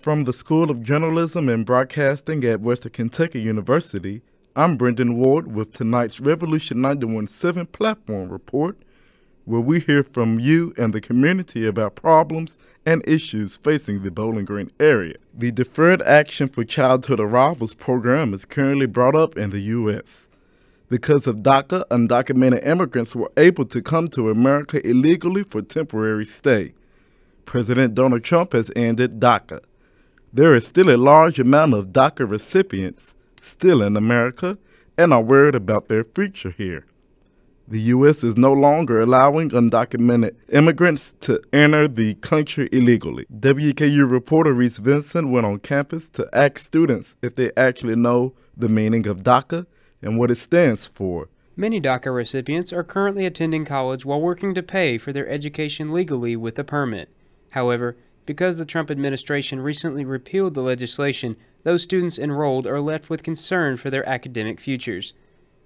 From the School of Journalism and Broadcasting at Western Kentucky University, I'm Brendan Ward with tonight's Revolution 91.7 Platform Report, where we hear from you and the community about problems and issues facing the Bowling Green area. The Deferred Action for Childhood Arrivals program is currently brought up in the U.S. Because of DACA, undocumented immigrants were able to come to America illegally for temporary stay. President Donald Trump has ended DACA. There is still a large amount of DACA recipients still in America and are worried about their future here. The U.S. is no longer allowing undocumented immigrants to enter the country illegally. WKU reporter Reece Vinson went on campus to ask students if they actually know the meaning of DACA and what it stands for. Many DACA recipients are currently attending college while working to pay for their education legally with a permit. However, because the Trump administration recently repealed the legislation, those students enrolled are left with concern for their academic futures.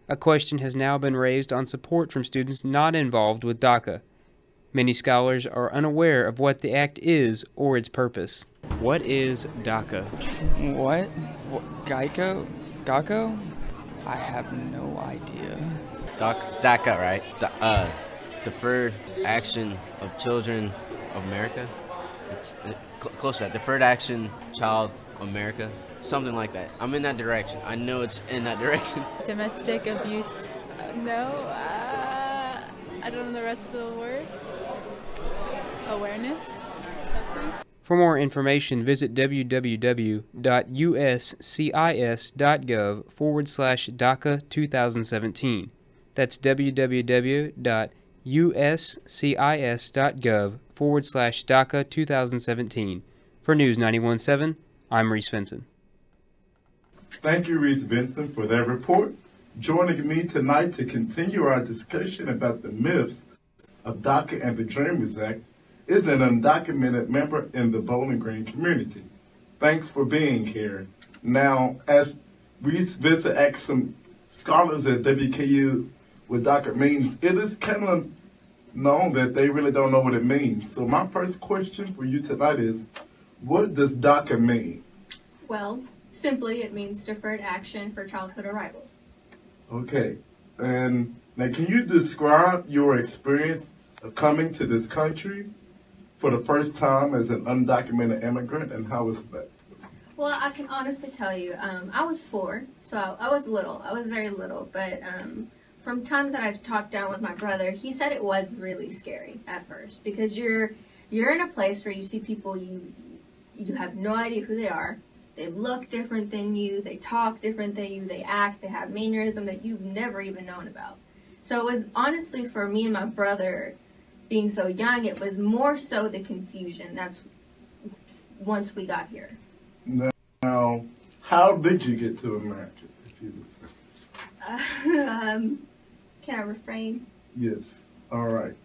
A question has now been raised on support from students not involved with DACA. Many scholars are unaware of what the act is or its purpose. What is DACA? What? Geico? GACO? I have no idea. DACA, right? Deferred Action of Children of America. It's close to that. Deferred Action Child America. Something like that. I'm in that direction. I know it's in that direction. Domestic abuse. No. I don't know the rest of the words. Awareness. Something. For more information, visit www.uscis.gov/DACA 2017. That's www.uscis.gov/DACA 2017. For News 91.7, I'm Reece Vinson. Thank you, Reece Vinson, for that report. Joining me tonight to continue our discussion about the myths of DACA and the Dreamers Act is an undocumented member in the Bowling Green community. Thanks for being here. Now, as Reece Vinson asked some scholars at WKU what DACA means, it is kind of known that they really don't know what it means. So my first question for you tonight is, what does DACA mean? Well, simply it means Deferred Action for Childhood Arrivals. Okay, and now can you describe your experience of coming to this country for the first time as an undocumented immigrant, and how was that? Well, I can honestly tell you, I was 4, so I was little. I was very little, but from times that I've talked down with my brother, he said it was really scary at first because you're in a place where you see people you have no idea who they are. They look different than you, they talk different than you, they act, they have mannerism that you've never even known about. So it was honestly for me and my brother, being so young, it was more so the confusion. That's once we got here. Now, how did you get to America, if you would say? Can I refrain? Yes. All right.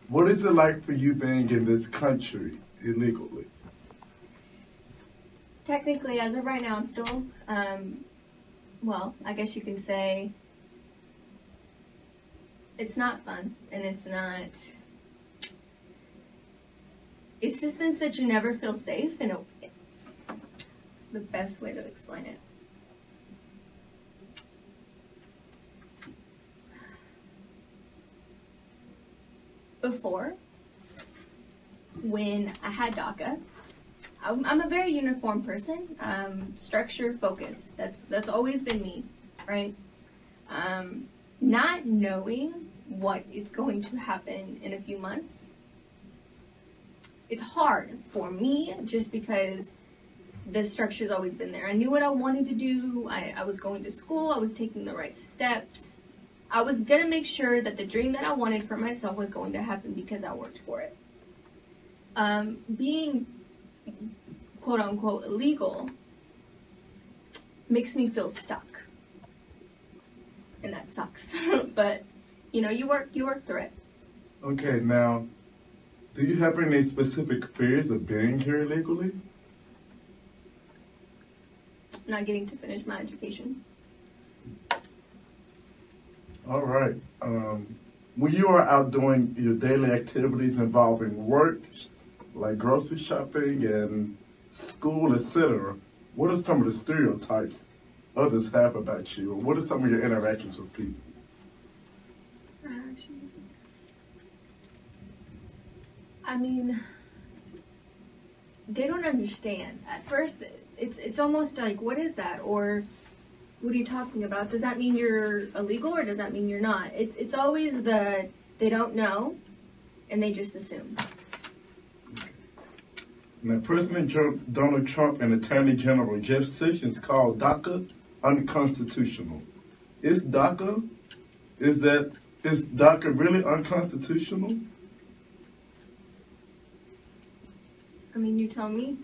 What is it like for you being in this country illegally? Technically, as of right now, I'm still, well, I guess you can say it's not fun, and it's the sense that you never feel safe, and the best way to explain it. Before, when I had DACA, I'm a very uniform person, structure, focus. That's always been me, right? Not knowing what is going to happen in a few months, it's hard for me just because the structure's always been there. I knew what I wanted to do. I was going to school. I was taking the right steps. I was going to make sure that the dream that I wanted for myself was going to happen because I worked for it. Being quote-unquote illegal makes me feel stuck, and that sucks. But you work through it. Okay, now, do you have any specific fears of being here illegally? Not getting to finish my education. All right. When you are out doing your daily activities involving work, like grocery shopping and school, etc., what are some of the stereotypes others have about you, or what are some of your interactions with people? I mean, they don't understand. At first, it's almost like, what is that? Or what are you talking about? Does that mean you're illegal or does that mean you're not? It's always they don't know and they just assume. Now, President Donald Trump and Attorney General Jeff Sessions called DACA unconstitutional. Is DACA really unconstitutional? I mean, you tell me.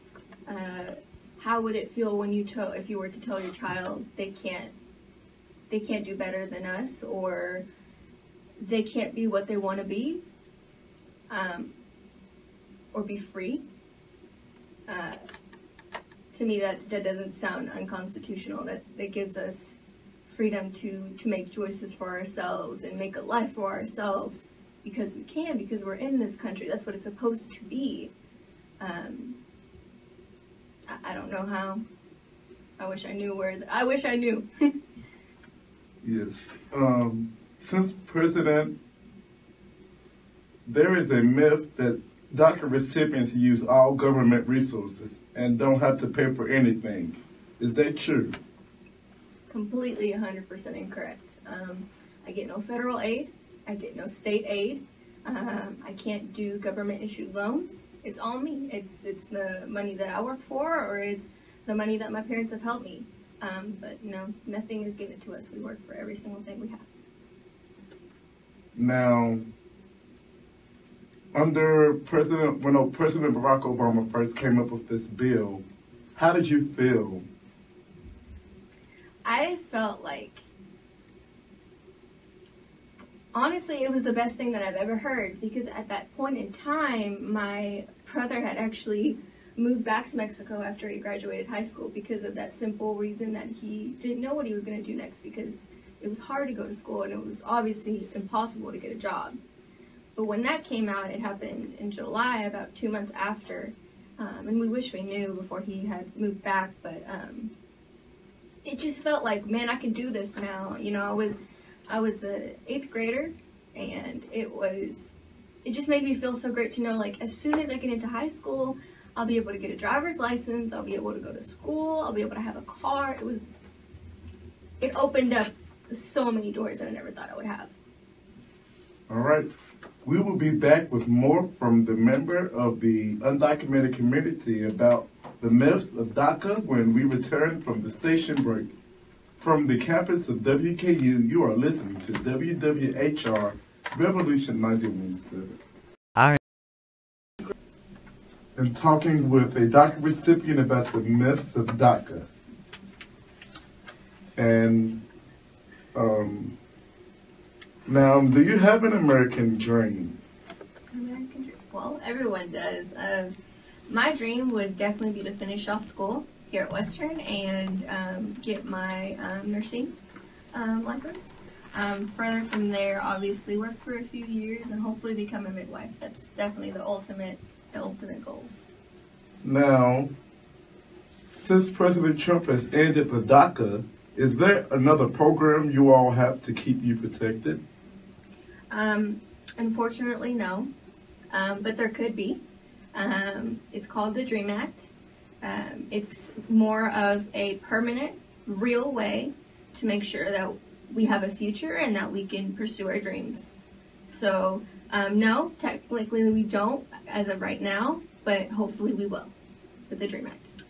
How would it feel when if you were to tell your child they can't do better than us, or they can't be what they want to be, or be free? To me, that doesn't sound unconstitutional. That gives us freedom to make choices for ourselves and make a life for ourselves because we can, because we're in this country. That's what it's supposed to be. I don't know how. I wish I knew I wish I knew. Yes. Since President, there is a myth that DACA recipients use all government resources and don't have to pay for anything. Is that true? Completely 100% incorrect. I get no federal aid. I get no state aid. I can't do government issued loans. It's all me. It's the money that I work for, or it's the money that my parents have helped me. But no, nothing is given to us. We work for every single thing we have. Now, under President Barack Obama first came up with this bill, how did you feel? I felt like, honestly, it was the best thing that I've ever heard, because at that point in time, my brother had actually moved back to Mexico after he graduated high school because of that simple reason that he didn't know what he was going to do next, because it was hard to go to school and it was obviously impossible to get a job. But when that came out, it happened in July, about 2 months after, and we wish we knew before he had moved back, but it just felt like, man, I can do this now. You know, I was an 8th grader, and it just made me feel so great to know, like, as soon as I get into high school, I'll be able to get a driver's license, I'll be able to go to school, I'll be able to have a car. It opened up so many doors that I never thought I would have. All right. We will be back with more from the member of the undocumented community about the myths of DACA when we return from the station break. From the campus of WKU, you are listening to WWHR Revolution 91.7. I am talking with a DACA recipient about the myths of DACA. And now, do you have an American dream? American dream? Well, everyone does. My dream would definitely be to finish off school here at Western and get my nursing license. Further from there, obviously work for a few years and hopefully become a midwife. That's definitely the ultimate goal. Now, since President Trump has ended the DACA, is there another program you all have to keep you protected? Unfortunately, no. But there could be. It's called the DREAM Act. It's more of a permanent, real way to make sure that we have a future and that we can pursue our dreams. So, no, technically we don't as of right now, but hopefully we will with the DREAM Act.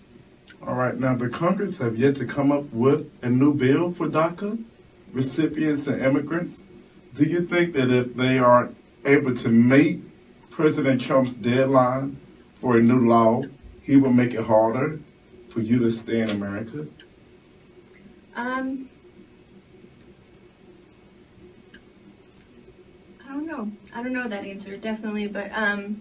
All right, now the Congress have yet to come up with a new bill for DACA recipients and immigrants. Do you think that if they are able to meet President Trump's deadline for a new law, he will make it harder for you to stay in America? I don't know. I don't know that answer, definitely, but I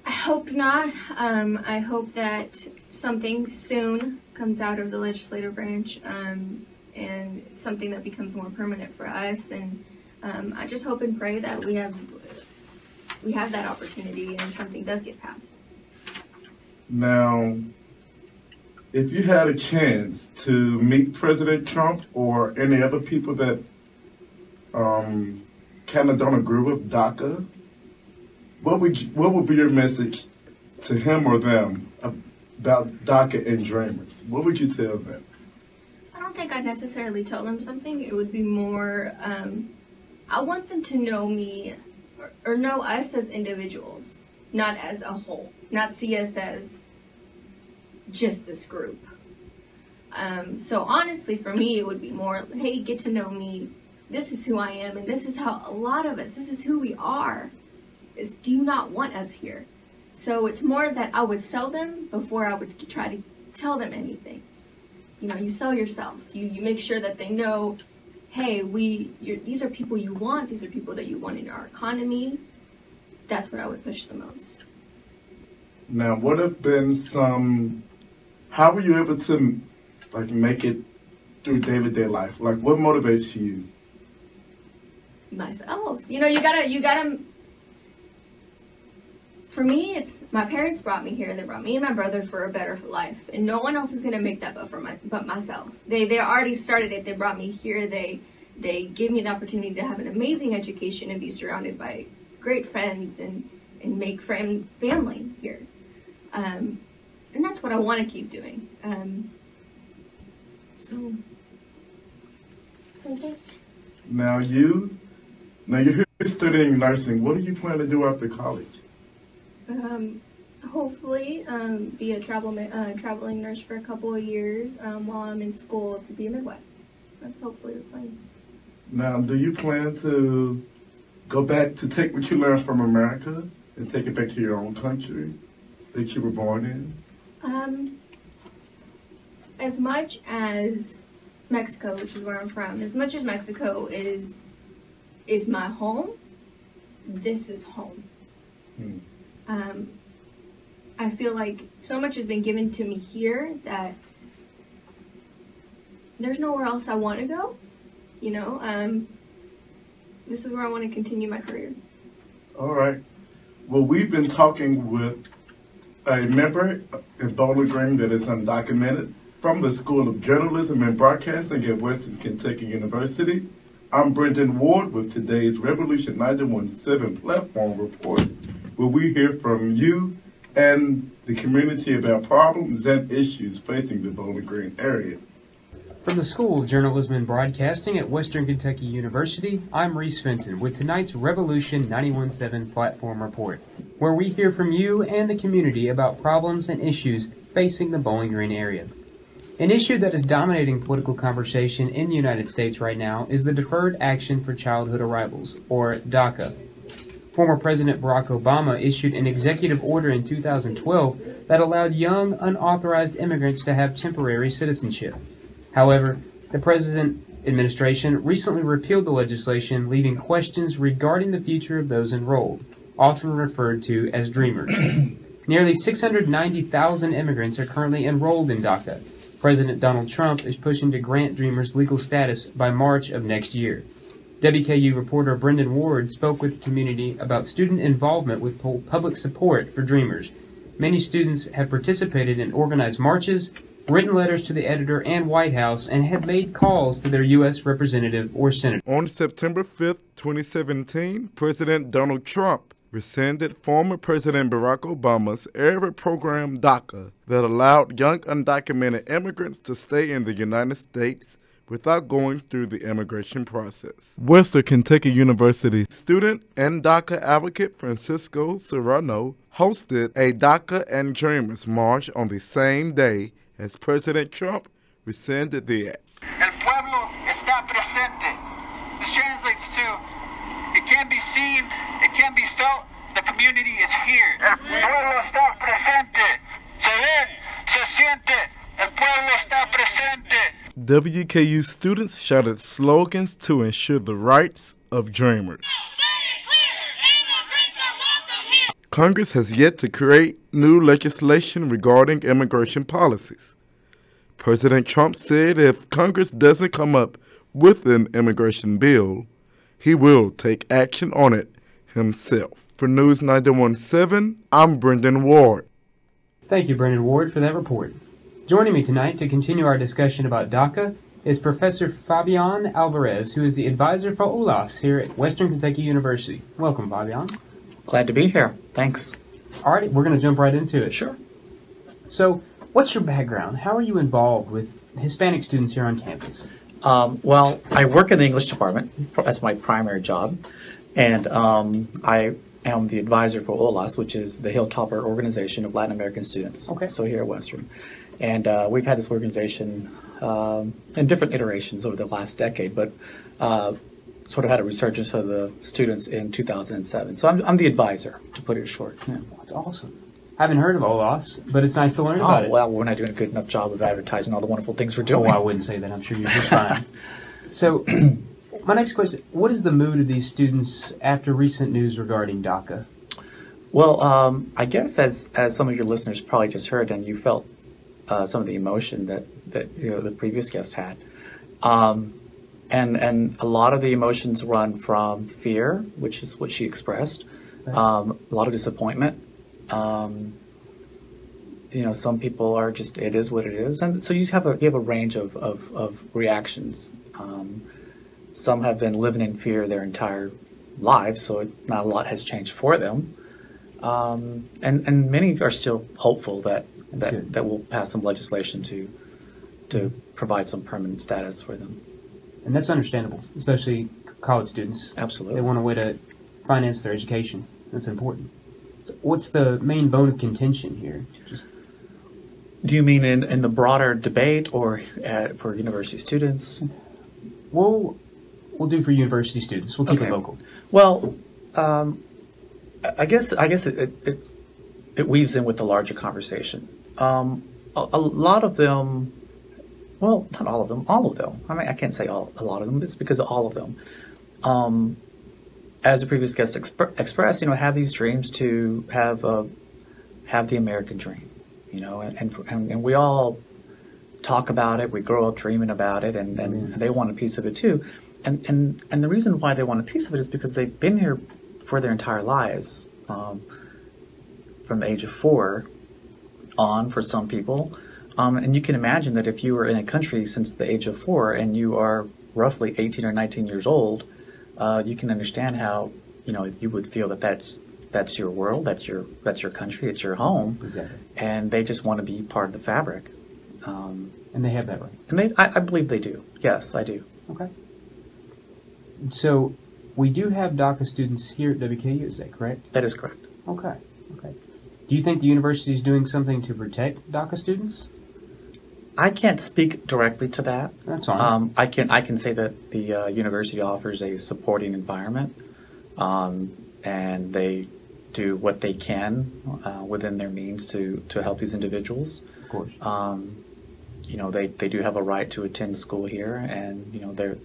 hope not. I hope that something soon comes out of the legislative branch and something that becomes more permanent for us. And I just hope and pray that we have we have that opportunity and something does get passed. Now, if you had a chance to meet President Trump or any other people that kind of don't agree with DACA, what would be your message to him or them about DACA and Dreamers? What would you tell them? I don't think I'd necessarily tell them something. It would be more, I want them to know me or know us as individuals, not as a whole, not see us as just this group. So honestly, for me, it would be more, hey, get to know me. This is who I am, and this is how a lot of us, this is who we are, is do you not want us here? So it's more that I would sell them before I would try to tell them anything. You know, you sell yourself. You make sure that they know, hey, these are people you want. These are people that you want in our economy. That's what I would push the most. Now, what have been how were you able to, like, make it through day-to-day life? Like, what motivates you? Myself. You know, you gotta, for me, it's, my parents brought me here. They brought me and my brother for a better life. And no one else is gonna make that but myself. They already started it. They brought me here. They give me the opportunity to have an amazing education and be surrounded by great friends and make family here. And that's what I want to keep doing. Now you're here studying nursing. What do you plan to do after college? Hopefully, be a traveling nurse for a couple of years while I'm in school to be a midwife. That's hopefully the plan. Now, do you plan to go back to take what you learned from America and take it back to your own country that you were born in? As much as Mexico, which is where I'm from, as much as Mexico is my home, this is home. I feel like so much has been given to me here that there's nowhere else I want to go. You know, this is where I want to continue my career. All right. Well, we've been talking with a member in Bowling Green that is undocumented from the School of Journalism and Broadcasting at Western Kentucky University. I'm Brendan Ward with today's Revolution 91.7 platform report, where we hear from you and the community about problems and issues facing the Bowling Green area. From the School of Journalism and Broadcasting at Western Kentucky University, I'm Reece Vinson with tonight's Revolution 91.7 platform report, where we hear from you and the community about problems and issues facing the Bowling Green area. An issue that is dominating political conversation in the United States right now is the Deferred Action for Childhood Arrivals, or DACA. Former President Barack Obama issued an executive order in 2012 that allowed young, unauthorized immigrants to have temporary citizenship. However, the President administration recently repealed the legislation, leaving questions regarding the future of those enrolled, often referred to as Dreamers. Nearly 690,000 immigrants are currently enrolled in DACA. President Donald Trump is pushing to grant Dreamers legal status by March of next year. WKU reporter Brendan Ward spoke with the community about student involvement with public support for Dreamers. Many students have participated in organized marches, written letters to the editor and White House, and have made calls to their U.S. representative or senator. On September 5th, 2017, President Donald Trump rescinded former President Barack Obama's era program DACA that allowed young undocumented immigrants to stay in the United States without going through the immigration process. Western Kentucky University student and DACA advocate Francisco Serrano hosted a DACA and Dreamers march on the same day as President Trump rescinded the act. El pueblo está presente. This translates to, it can be seen, it can be felt, the community is here. El pueblo está presente. Se ve, se siente, el pueblo está presente. WKU students shouted slogans to ensure the rights of Dreamers. Congress has yet to create new legislation regarding immigration policies. President Trump said if Congress doesn't come up with an immigration bill, he will take action on it himself. For News 91.7, I'm Brendan Ward. Thank you, Brendan Ward, for that report. Joining me tonight to continue our discussion about DACA is Professor Fabian Alvarez, who is the advisor for HOLAS here at Western Kentucky University. Welcome, Fabian. Glad to be here. Thanks. All right, we're going to jump right into it. Sure. So, what's your background? How are you involved with Hispanic students here on campus? Well, I work in the English department. That's my primary job. And I am the advisor for HOLAS, which is the Hilltopper Organization of Latin American Students. Okay. So here at Western. And we've had this organization in different iterations over the last decade, but sort of had a resurgence of the students in 2007. So I'm the advisor, to put it short. Yeah. That's awesome. I haven't heard of HOLAS, but it's nice to learn about it. Well, we're not doing a good enough job of advertising all the wonderful things we're doing. Oh, I wouldn't say that. I'm sure you're just fine. So, my next question, what is the mood of these students after recent news regarding DACA? Well, I guess as some of your listeners probably just heard, and you felt some of the emotion that the previous guest had, and a lot of the emotions run from fear, which is what she expressed, right. A lot of disappointment. Some people are just, it is what it is, and so you have a range of reactions. Some have been living in fear their entire lives, so not a lot has changed for them. And many are still hopeful that we'll pass some legislation to provide some permanent status for them. And that's understandable, especially college students. Absolutely. They want a way to finance their education. That's important. So what's the main bone of contention here? Do you mean in the broader debate or for university students? We'll do for university students. We'll keep it local. Well, I guess it weaves in with the larger conversation. A lot of them, well, not all of them, all of them. I mean, I can't say a lot of them. It's because of all of them. As the previous guest expressed, have these dreams to have the American dream, and we all talk about it. We grow up dreaming about it, and they want a piece of it too. And the reason why they want a piece of it is because they've been here for their entire lives, from the age of 4 on for some people. And you can imagine that if you were in a country since the age of 4 and you are roughly 18 or 19 years old, you can understand how you would feel that that's your world, that's your country, it's your home. Exactly. And they just want to be part of the fabric. And they have that right. And I believe they do. Yes, I do. Okay. So we do have DACA students here at WKU, is that correct? That is correct. Okay. Do you think the university is doing something to protect DACA students? I can't speak directly to that. That's fine. I can say that the university offers a supporting environment, and they do what they can within their means to help these individuals. Of course. They do have a right to attend school here, and they're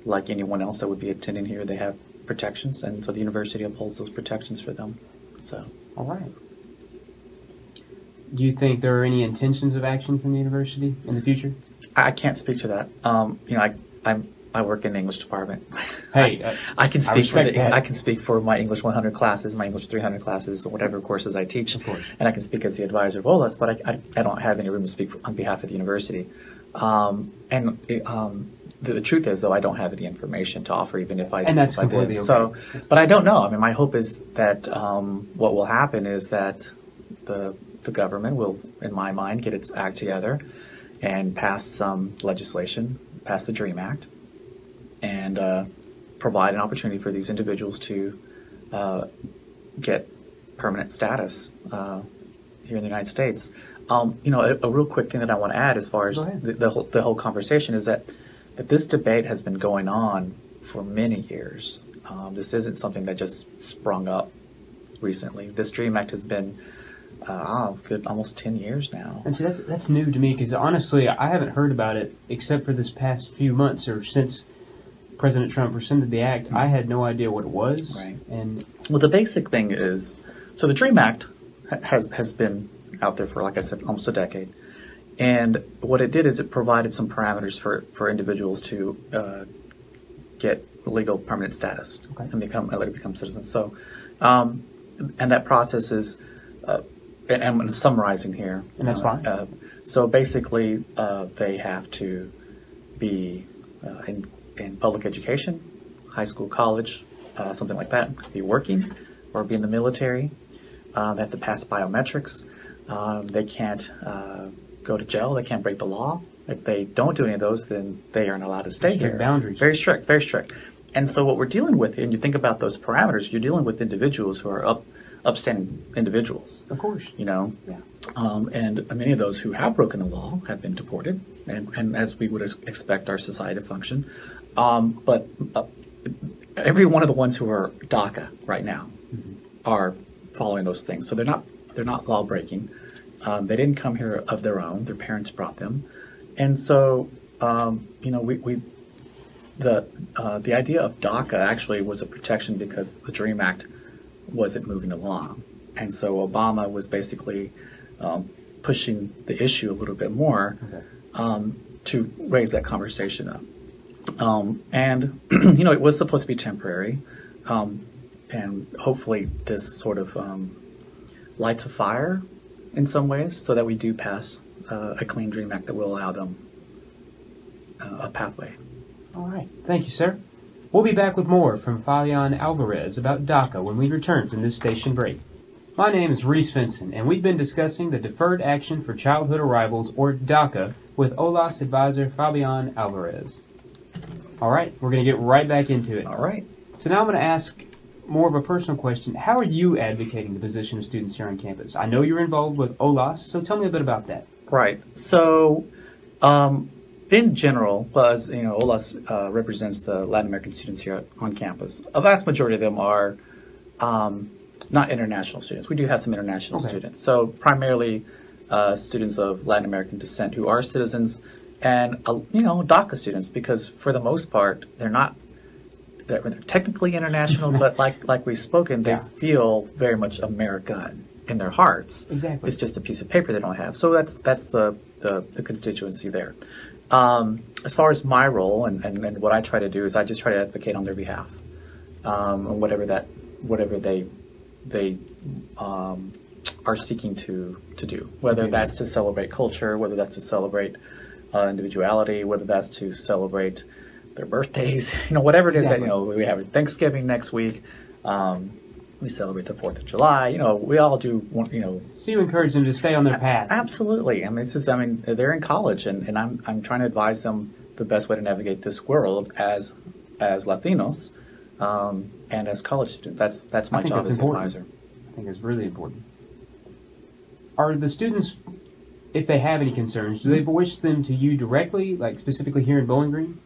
like anyone else that would be attending here. They have protections, and so the university upholds those protections for them. So. All right. Do you think there are any intentions of action from the university in the future? I can't speak to that. I work in the English department. Hey, I can speak I can speak for my English 100 classes, my English 300 classes, or whatever courses I teach, and I can speak as the advisor of HOLAS, but I don't have any room to speak on behalf of the university. The truth is, though, I don't have any information to offer, even if I and that's completely did. Okay. So, but I don't know. I mean, my hope is that what will happen is that the government will, in my mind, get its act together and pass some legislation, pass the DREAM Act, and provide an opportunity for these individuals to get permanent status here in the United States. A real quick thing that I want to add as far as the whole conversation is that this debate has been going on for many years. This isn't something that just sprung up recently. This DREAM Act has been almost 10 years now. And so that's new to me, because honestly, I haven't heard about it except for this past few months, or since President Trump rescinded the act. I had no idea what it was. Right. And well, the basic thing is, so the DREAM Act has been out there for, like I said, almost a decade. And what it did is it provided some parameters for individuals to get legal permanent status and later become citizens. So And that process is, and I'm summarizing here. And that's fine. So basically, they have to be in public education, high school, college, something like that, be working or be in the military. They have to pass biometrics. They can't go to jail. They can't break the law. If they don't do any of those, then they aren't allowed to stay here. Strict boundaries. Very strict, very strict. And so what we're dealing with, and you think about those parameters, you're dealing with individuals who are upstanding individuals. Of course. You know? Yeah. And many of those who have broken the law have been deported, and as we would expect our society to function. But every one of the ones who are DACA right now are following those things. So they're not law breaking. They didn't come here of their own. Their parents brought them. And so, you know, the idea of DACA actually was a protection because the DREAM Act wasn't moving along. And so Obama was basically pushing the issue a little bit more to raise that conversation up. And, you know, it was supposed to be temporary. And hopefully this sort of lights a fire in some ways so that we do pass a clean DREAM Act that will allow them a pathway. All right. Thank you, sir. We'll be back with more from Fabian Alvarez about DACA when we return from this station break. My name is Reece Vinson, and we've been discussing the Deferred Action for Childhood Arrivals, or DACA, with HOLAS advisor Fabian Alvarez. All right, we're going to get right back into it. All right. So now I'm going to ask more of a personal question. How are you advocating the position of students here on campus? I know you're involved with HOLAS, so tell me a bit about that. Right. So, in general, as you know, HOLAS represents the Latin American students here on campus. A vast majority of them are not international students. We do have some international students. So primarily students of Latin American descent who are citizens, and you know, DACA students, because for the most part they're technically international, but like we've spoken, they feel very much American in their hearts. Exactly. It's just a piece of paper they don't have. So that's the constituency there. As far as my role and what I try to do is I just try to advocate on their behalf, on whatever they are seeking to do, whether that's to celebrate culture, whether that's to celebrate individuality, whether that's to celebrate their birthdays, you know, whatever it is that, you know, we have Thanksgiving next week. We celebrate the 4th of July. You know, we all do, you know. So you encourage them to stay on their path. Absolutely. I mean, they're in college, and I'm trying to advise them the best way to navigate this world as Latinos and as college students. That's my job as an advisor. I think it's really important. Are the students, if they have any concerns, do they voice them to you directly, like specifically here in Bowling Green?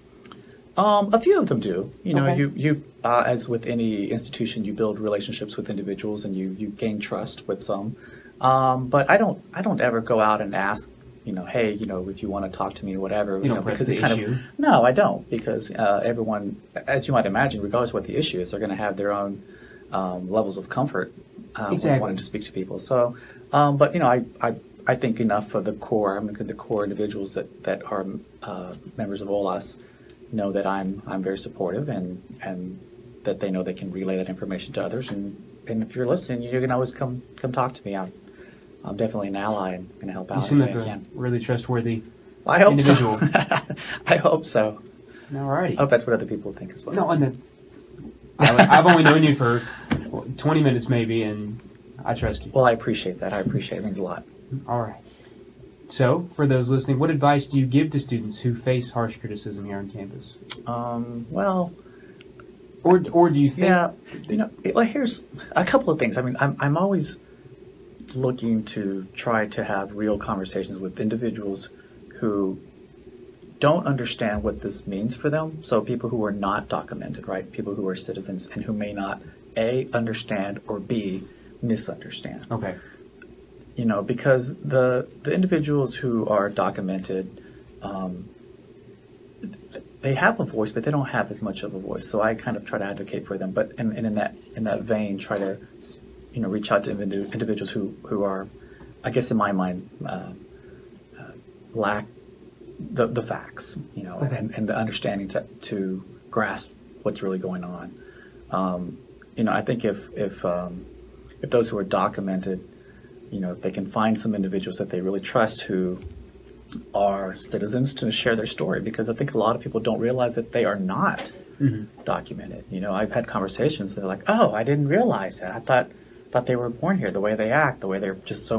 A few of them do. You know, you as with any institution, you build relationships with individuals and you gain trust with some. But I don't ever go out and ask, you know, hey, you know, if you want to talk to me or whatever. You don't press the issue. No, I don't, because everyone, as you might imagine, regardless of what the issue is, they're going to have their own levels of comfort when wanting to speak to people. So, but you know, I think enough of the core. The core individuals that are members of HOLAS know that I'm very supportive and that they know they can relay that information to others. And if you're listening, you can always come talk to me. I'm definitely an ally and going to help out. You seem like a really trustworthy individual. So. I hope so. All righty. I hope that's what other people think as well. No, and I've only known you for 20 minutes maybe, and I trust you. Well, I appreciate that. It means a lot. All right. So, for those listening, what advice do you give to students who face harsh criticism here on campus? Well, or do you think? Yeah, you know, well, here's a couple of things. I mean, I'm always looking to try to have real conversations with individuals who don't understand what this means for them. So people who are not documented, right? People who are citizens and who may not A, understand, or B, misunderstand. Okay. You know, because the individuals who are documented, they have a voice, but they don't have as much of a voice. So I kind of try to advocate for them, but and in that vein, try to, you know, reach out to individuals who are, I guess in my mind, lack the facts, you know, and the understanding to grasp what's really going on. I think if those who are documented, if they can find some individuals that they really trust who are citizens to share their story, because I think a lot of people don't realize that they are not documented. I've had conversations, they're like, oh, I didn't realize that. I thought they were born here, the way they act, the way they're just so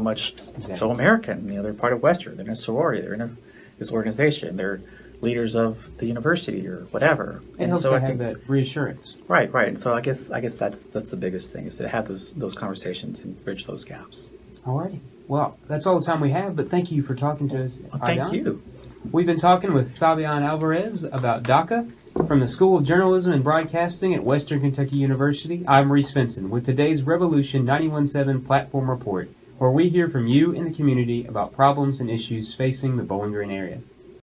American. They're part of Western, they're in a sorority, they're in this organization, they're leaders of the university or whatever. It helps to have that reassurance. Right. And so I guess that's the biggest thing, is to have those conversations and bridge those gaps. All righty. Well, that's all the time we have, but thank you for talking to us. Well, thank you. We've been talking with Fabian Alvarez about DACA from the School of Journalism and Broadcasting at Western Kentucky University. I'm Reece Vinson with today's Revolution 91.7 Platform Report, where we hear from you in the community about problems and issues facing the Bowling Green area.